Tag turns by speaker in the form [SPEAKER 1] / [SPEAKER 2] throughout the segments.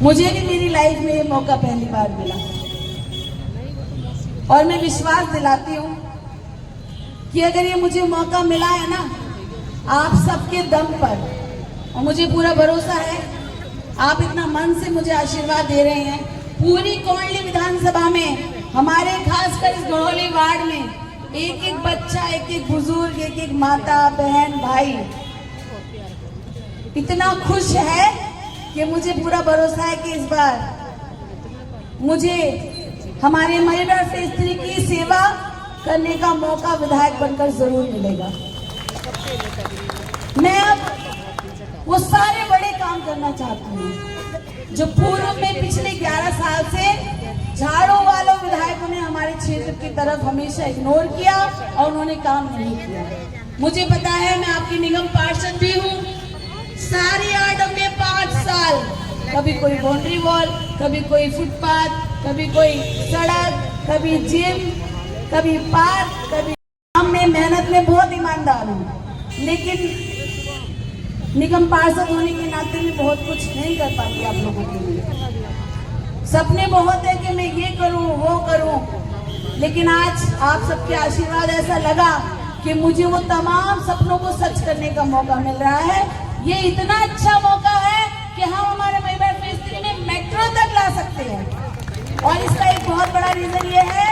[SPEAKER 1] मुझे भी मेरी लाइफ में ये मौका पहली बार मिला और मैं विश्वास दिलाती हूँ कि अगर ये मुझे मौका मिला है ना आप सबके दम पर, और मुझे पूरा भरोसा है आप इतना मन से मुझे आशीर्वाद दे रहे हैं। पूरी कोंडली विधानसभा में हमारे खासकर इस घोड़ौली वार्ड में एक एक बच्चा, एक एक बुजुर्ग, एक एक माता बहन भाई इतना खुश है कि मुझे पूरा भरोसा है कि इस बार मुझे हमारे महिला स्त्री की सेवा करने का मौका विधायक बनकर जरूर मिलेगा। मैं अब वो सारे बड़े काम करना चाहती हूँ जो पूर्व में पिछले 11 साल से झाड़ू वालों विधायकों ने हमारे क्षेत्र की तरफ हमेशा इग्नोर किया और उन्होंने काम नहीं किया। मुझे पता है, मैं आपकी निगम पार्षद भी हूँ। सारी आडम में 5 साल कभी कोई बाउंड्री वॉल, कभी कोई फुटपाथ, कभी कोई सड़क, कभी जिम, कभी पार्क, कभी काम में मेहनत में बहुत ईमानदार हूँ, लेकिन निगम पार्षद होने के नाते में बहुत कुछ नहीं कर पाती आप लोगों के लिए। सपने बहुत है कि मैं ये करूँ वो करूँ, लेकिन आज आप सबके आशीर्वाद ऐसा लगा कि मुझे वो तमाम सपनों को सच करने का मौका मिल रहा है। ये इतना अच्छा मौका है कि हम हमारे महिला स्त्री में मेट्रो तक ला सकते हैं। और इसका एक बहुत बड़ा रीजन ये है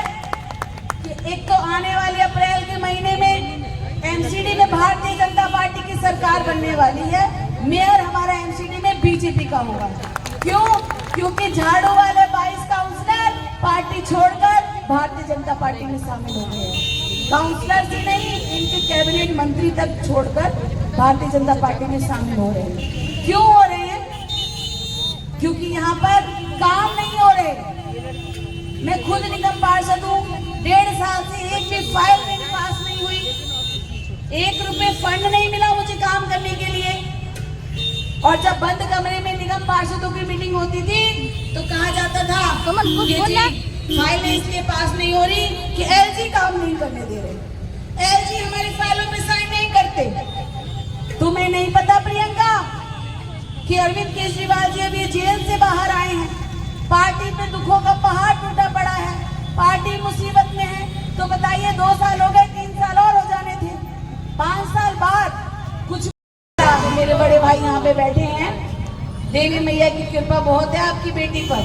[SPEAKER 1] कि एक तो आने वाले अप्रैल के महीने में एमसीडी में भारतीय जनता पार्टी की सरकार बनने वाली है। मेयर हमारा एमसीडी में बीजेपी का होगा। क्यों? क्योंकि झाड़ू वाले 22 काउंसलर पार्टी छोड़कर भारतीय जनता पार्टी में शामिल हो गए हैं। काउंसलर ही नहीं, इनके कैबिनेट मंत्री तक छोड़कर भारतीय जनता पार्टी में शामिल हो रहे हैं। क्यों हो रहे हैं? क्योंकि यहाँ पर काम नहीं हो रहे। मैं खुद निगम पार्षद हूँ, 1.5 साल से एक भी फाइल मेरे पास नहीं हुई, 1 रुपए फंड नहीं मिला मुझे काम करने के लिए। और जब बंद कमरे में निगम पार्षदों की मीटिंग होती थी तो कहा जाता था फाइलें इसलिए पास नहीं हो रही कि एलजी काम नहीं करने दे रहे, एलजी हमारी फाइलों पे साइन नहीं करते। तुम्हें नहीं पता प्रियंका कि अरविंद केजरीवाल जी अभी जेल से बाहर आए हैं, पार्टी पे दुखों का पहाड़ टूटा पड़ा है, पार्टी मुसीबत में है। तो बताइए 2 साल हो गए, 3 साल और हो जाने थे, 5 साल बाद कुछ। मेरे बड़े भाई यहाँ पे बैठे हैं, देवी मैया की कृपा बहुत है आपकी बेटी पर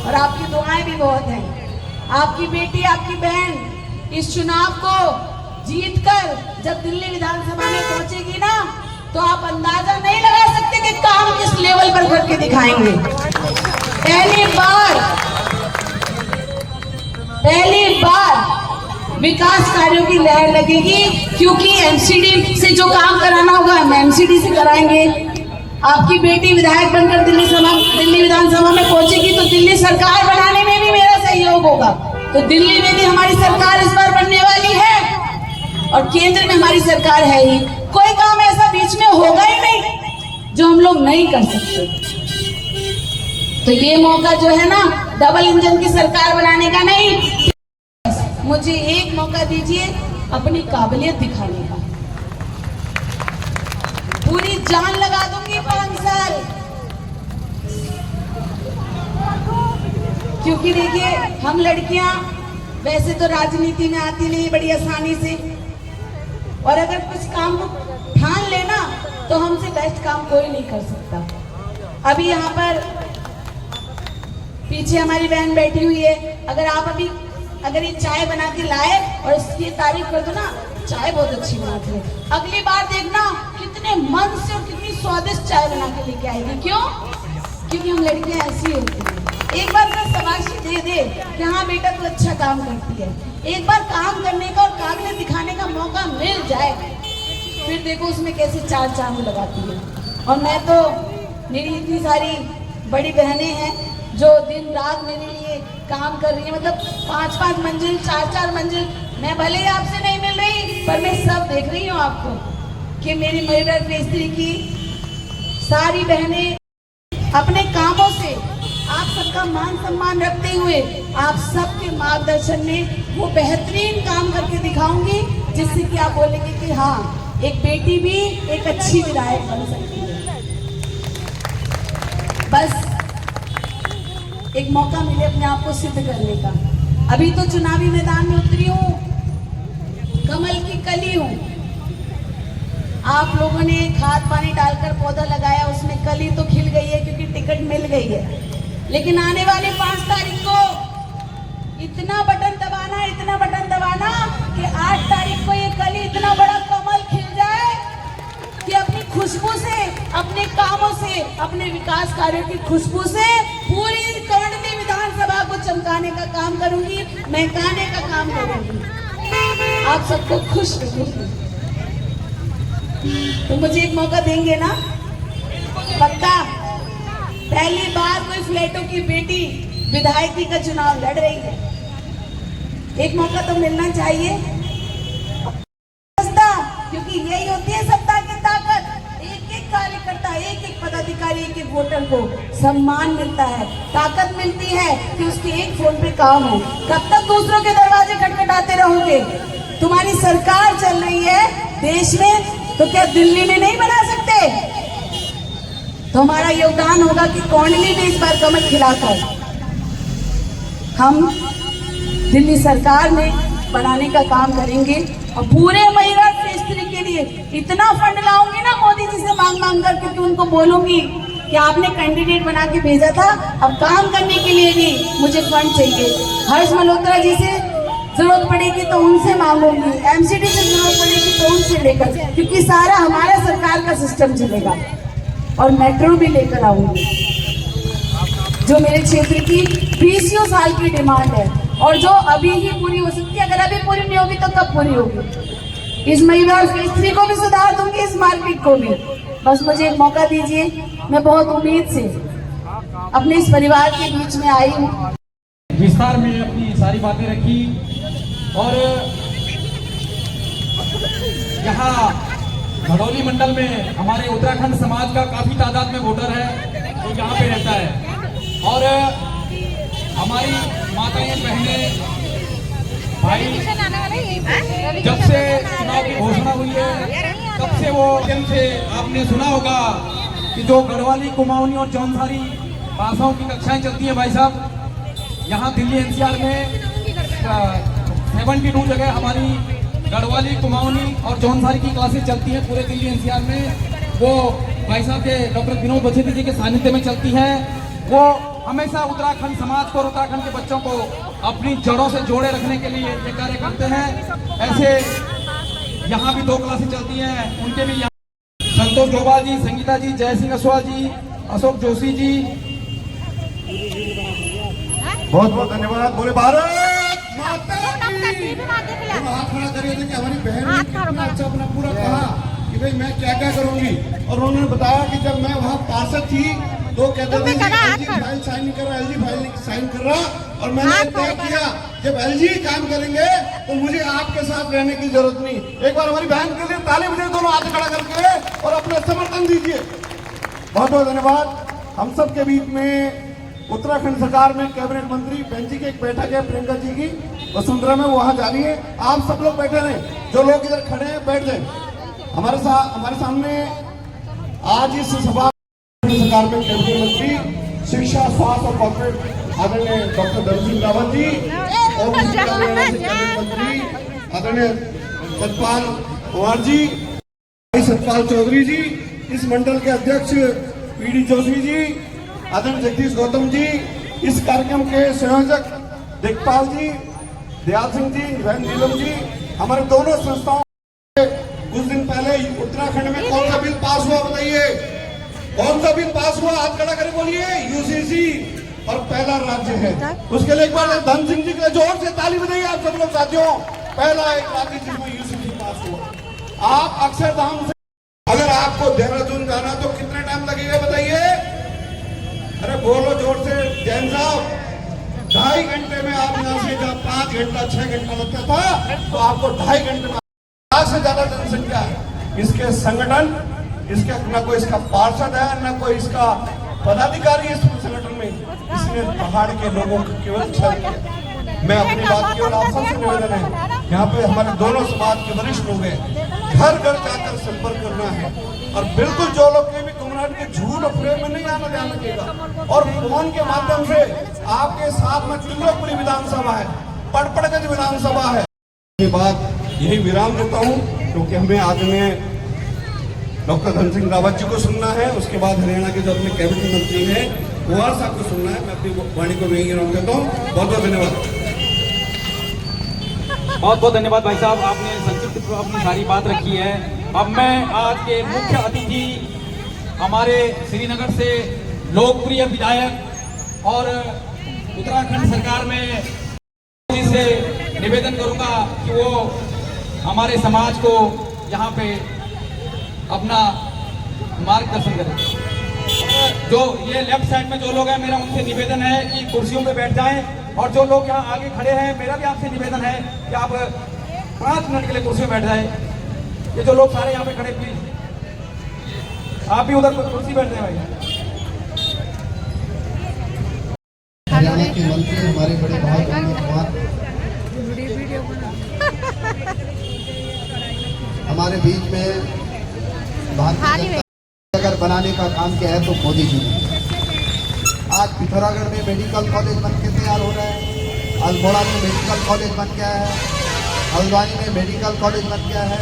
[SPEAKER 1] और आपकी दुआएं भी बहुत हैं। आपकी बेटी, आपकी बहन इस चुनाव को जीतकर जब दिल्ली विधानसभा में पहुंचेगी ना, तो आप अंदाजा नहीं लगा सकते कि काम किस लेवल पर करके दिखाएंगे। पहली बार विकास कार्यों की लहर लगेगी, क्योंकि एमसीडी से जो काम कराना होगा हम एमसीडी से कराएंगे। आपकी बेटी विधायक बनकर दिल्ली विधानसभा में पहुंचेगी तो दिल्ली सरकार बनाने में भी मेरा सहयोग होगा। तो दिल्ली में भी हमारी सरकार इस बार बनने वाली है और केंद्र में हमारी सरकार है ही। कोई काम ऐसा बीच में होगा ही नहीं जो हम लोग नहीं कर सकते। तो ये मौका जो है ना, डबल इंजन की सरकार बनाने का नहीं, मुझे एक मौका दीजिए अपनी काबिलियत दिखाने का। पूरी जान लगा दूंगी 5 साल, क्योंकि देखिए हम लड़कियां वैसे तो राजनीति में आती नहीं बड़ी आसानी से, और अगर कुछ काम को ठान लेना तो हमसे बेस्ट काम कोई नहीं कर सकता। अभी यहाँ पर पीछे हमारी बहन बैठी हुई है, अगर ये चाय बना के लाए और इसकी तारीफ कर दो ना, चाय बहुत अच्छी बनाती है, अगली बार देखना कितने मन से और कितनी स्वादिष्ट चाय बना के लेके आएगी। क्यों? क्योंकि हम लड़कियां ऐसी होती हैं। एक बार तो शाबाशी दे दे कि हाँ बेटा तू अच्छा काम करती है, एक बार काम करने का और काबिलियत दिखाने का मौका मिल जाए, फिर देखो उसमें कैसे 4 चांद लगाती है। और मैं तो, मेरी इतनी सारी बड़ी बहनें हैं जो दिन रात मेरे लिए काम कर रही है, मतलब 5-5 मंजिल 4-4 मंजिल। मैं भले ही आपसे नहीं मिल रही, पर मैं सब देख रही हूँ आपको कि मेरी महिला स्त्री की सारी बहनें अपने कामों से आप सबका मान सम्मान रखते हुए आप सबके मार्गदर्शन में वो बेहतरीन काम करके दिखाऊंगी, जिससे कि आप बोलेंगे कि हाँ एक बेटी भी एक अच्छी विधायक बन सकती है। बस एक मौका मिले अपने आप को सिद्ध करने का। अभी तो चुनावी मैदान में उतरी हूँ, कमल की कली हूँ। आप लोगों ने खाद पानी डालकर पौधा लगाया, उसमें कली तो खिल गई है क्योंकि टिकट मिल गई है। लेकिन आने वाले 5 तारीख को इतना बटन दबाना कि 8 तारीख को ये कली इतना बड़ा कमल खिल जाए कि अपनी खुशबू से, अपने कामों से, अपने विकास कार्यों की खुशबू से पूरी कर्णनी विधानसभा को चमकाने का काम करूंगी, महकाने का काम करूंगी। आप सबको खुश रखूंगी। तो मुझे एक मौका देंगे ना? पक्का? पहली बार कोई फ्लैटों की बेटी विधायकी का चुनाव लड़ रही है, एक मौका तो मिलना चाहिए। क्योंकि यही होती है सत्ता की ताकत। एक एक कार्यकर्ता, एक एक पदाधिकारी, एक एक वोटर को सम्मान मिलता है, ताकत मिलती है कि उसके एक फोन पे काम हो। कब तक दूसरों के दरवाजे खटखटाते रहोगे? तुम्हारी सरकार चल रही है देश में, तो क्या दिल्ली में नहीं बना सकते? तो हमारा योगदान होगा कि कौंडली में इस बार कमल खिलाकर हम दिल्ली सरकार में बनाने का काम करेंगे। और पूरे महिला क्षेत्र के लिए इतना फंड लाऊंगी ना मोदी जी से मांग कर, क्योंकि उनको बोलूंगी कि आपने कैंडिडेट बना के भेजा था, अब काम करने के लिए भी मुझे फंड चाहिए। हर्ष मल्होत्रा जी से जरूरत पड़ेगी तो उनसे मांगूंगी, एमसीडी से जरूरत पड़ेगी तो उनसे लेकर, क्योंकि सारा हमारा सरकार का सिस्टम चलेगा। और मेट्रो भी लेकर आऊंगी, जो मेरे क्षेत्र की 20 साल की डिमांड है और जो अभी ही पूरी हो सकती है। अगर अभी पूरी नहीं होगी तो कब पूरी होगी? इस महिला फेज 3 को भी सुधार दूंगी, इस मार्केट को भी। बस मुझे एक मौका दीजिए। मैं बहुत उम्मीद से अपने इस परिवार के बीच में आई हूँ।
[SPEAKER 2] विस्तार में अपनी सारी बातें रखी और यहाँ भदौली मंडल में हमारे उत्तराखंड समाज का काफी तादाद में वोटर है जो यहाँ पे रहता है। और हमारी माताएं, बहनें, भाई जब से चुनाव की घोषणा हुई है तब से वो से आपने सुना होगा कि जो गढ़वाली, कुमाऊनी और जौनसारी भाषाओं की कक्षाएं चलती हैं भाई साहब, यहाँ दिल्ली एनसीआर में 72 जगह हमारी गढ़वाली, कुमाऊनी और जौनसारी की क्लासेस चलती हैं पूरे दिल्ली एनसीआर में। वो भाई साहब के डॉक्टर विनोद बछेती जी के सानिध्य में चलती हैं। वो हमेशा उत्तराखंड समाज को और उत्तराखंड के बच्चों को अपनी जड़ों से जोड़े रखने के लिए ये कार्य करते हैं। ऐसे यहाँ भी 2 क्लासेस चलती हैं, उनके भी यहाँ संतोष डोभाल जी, संगीता जी, जय सिंह असवाल जी, अशोक जोशी जी,
[SPEAKER 3] बहुत बहुत धन्यवाद। बोले भारत माता की। हाथ खड़ा करिए थे कि हमारी बहन ने कितना अच्छा अपना पूरा कहा कि भाई मैं क्या क्या करूंगी। और उन्होंने बताया कि जब मैं वहाँ पार्षद थी तो कहते थे एलजी फाइल साइन नहीं कर रहा, एलजी फाइल साइन कर रहा। और मैंने तय किया जब एलजी काम करेंगे तो मुझे आपके साथ रहने की जरूरत नहीं। एक बार हमारी बहन के लिए ताली बजाइए, दोनों हाथ खड़ा करके, और अपना समर्थन दीजिए। बहुत बहुत धन्यवाद। हम सब के बीच में उत्तराखंड सरकार में कैबिनेट मंत्री बहन जी की एक बैठक है, प्रियंका जी की वसुंधरा में, वहां जा रही है। आप सब लोग बैठे रहे, जो लोग इधर खड़े हैं बैठ जाए। हमारे सामने आज इस सभा सरकार में केंद्रीय मंत्री शिक्षा, स्वास्थ्य और कॉर्पोरेट आदरणीय डॉक्टर धन सिंह रावत जी और मंत्री आदरणीय सतपाल कुमार जी, सतपाल चौधरी जी, इस मंडल के अध्यक्ष पीडी जोशी जी, आदरणीय जगदीश गौतम जी, इस कार्यक्रम के संयोजक दिखपाल जी, दयाल सिंह जी, वैन नीलम जी, हमारे दोनों संस्थाओं। कुछ दिन पहले उत्तराखंड में कौन सा बिल पास हुआ बताइए? कौन सा बिल पास हुआ? हाथ खड़ा करके बोलिए। यूसीसी, और पहला राज्य है। उसके लिए एक बार धन सिंह जी के जोर से ताली बजाइए आप सब लोग साथियों। पहला एक राज्य जिसमें यूसीसी पास हुआ। आप अक्षरधाम से अगर आपको देहरादून जाना तो कितना टाइम लगेगा बताइए? अरे बोलो जोर से जैन साहब। 2.5 घंटे में आप यहाँ से जब 5 घंटा 6 घंटा लगता था तो आपको 2.5 घंटे में से ज्यादा जनसंख्या है। इसके संगठन, इसके न कोई इसका पार्षद है, न कोई इसका पदाधिकारी इस संगठन में। इसने पहाड़ के लोगों को केवल छल किया। मैं अपनी बात केवल आप सबसे निवेदन है, यहाँ पे हमारे दोनों समाज के वरिष्ठ लोग हैं, घर घर जाकर संपर्क करना है। और बिल्कुल जो लोग भी गुमराह मिनट के झूठ और फ्रेम में नहीं आना ध्यान रखिएगा। और फोन के माध्यम से आपके साथ में त्रिलोकपुरी विधानसभा है, पटपड़गंज विधानसभा है। के बाद यही विराम देता हूँ, क्योंकि हमें आदरणीय डॉक्टर धन सिंह रावत जी को सुनना है, उसके बाद हरियाणा के जो अपने कैबिनेट मंत्री हैं कुमार साहब को सुनना है। मैं अपनी वाणी को यही विराम देता हूँ। बहुत बहुत धन्यवाद।
[SPEAKER 2] बहुत बहुत धन्यवाद भाई साहब, आपने संक्षिप्त में अपनी सारी बात रखी है। अब मैं आज के मुख्य अतिथि हमारे श्रीनगर से लोकप्रिय विधायक और उत्तराखंड सरकार में से निवेदन करूंगा कि वो हमारे समाज को यहाँ पे अपना मार्गदर्शन करें। जो ये लेफ्ट साइड में जो लोग हैं, मेरा उनसे निवेदन है कि कुर्सियों पे बैठ जाएं, और जो लोग यहाँ आगे खड़े हैं, मेरा भी आपसे निवेदन है कि आप 5 मिनट के लिए कुर्सी पे बैठ जाएं। ये जो लोग सारे यहाँ पे खड़े, प्लीज आप भी उधर कुर्सी बैठ जाए भाई।
[SPEAKER 4] हरियाणा के मंत्री हमारे बड़े भाई कुमार हमारे बीच में भारतीय जनता अगर बनाने का काम किया है तो मोदी जी ने। आज पिथौरागढ़ में मेडिकल कॉलेज बन के तैयार हो रहा है, अल्मोड़ा में मेडिकल कॉलेज बन गया है, हल्द्वानी में मेडिकल कॉलेज बन गया है,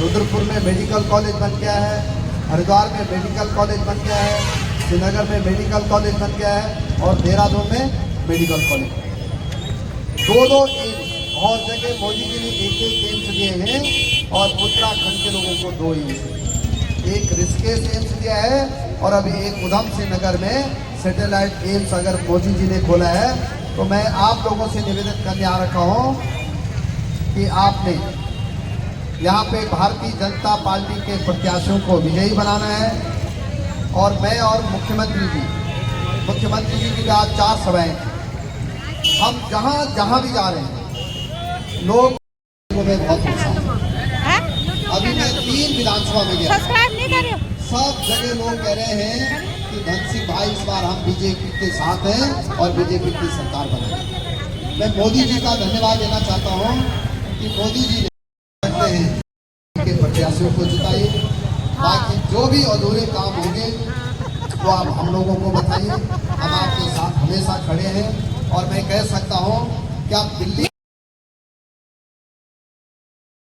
[SPEAKER 4] रुद्रपुर में मेडिकल कॉलेज बन गया है, हरिद्वार में मेडिकल कॉलेज बन गया है, श्रीनगर में मेडिकल कॉलेज बन गया है, और देहरादून में मेडिकल कॉलेज। दो एम्स और जगह मोदी जी ने एक एम्स दिए हैं, और उत्तराखंड के लोगों को 2 एम्स, एक ऋषिकेश एम्स दिया है, और अभी एक उधम सिंह नगर में सैटेलाइट एम्स अगर मोदी जी ने खोला है। तो मैं आप लोगों से निवेदन करने आ रखा हूँ कि आपने यहाँ पे भारतीय जनता पार्टी के प्रत्याशियों को विजयी बनाना है। और मैं और मुख्यमंत्री जी की आज 4 सभाएं, हम जहाँ भी जा रहे हैं लोग में बहुत उत्साह। अभी मैं 3 विधानसभा में गया, सब जगह लोग कह रहे हैं कि धन सिंह भाई इस बार हम बीजेपी के साथ हैं और बीजेपी की सरकार बनाएंगे। मैं मोदी जी का धन्यवाद देना चाहता हूं कि मोदी जी ने कहते हैं कि प्रत्याशियों को जिताइए, बाकी जो भी अधूरे काम होंगे वो आप हम लोगों को बताइए, हम आपके साथ हमेशा खड़े हैं। और मैं कह सकता हूं कि आप दिल्ली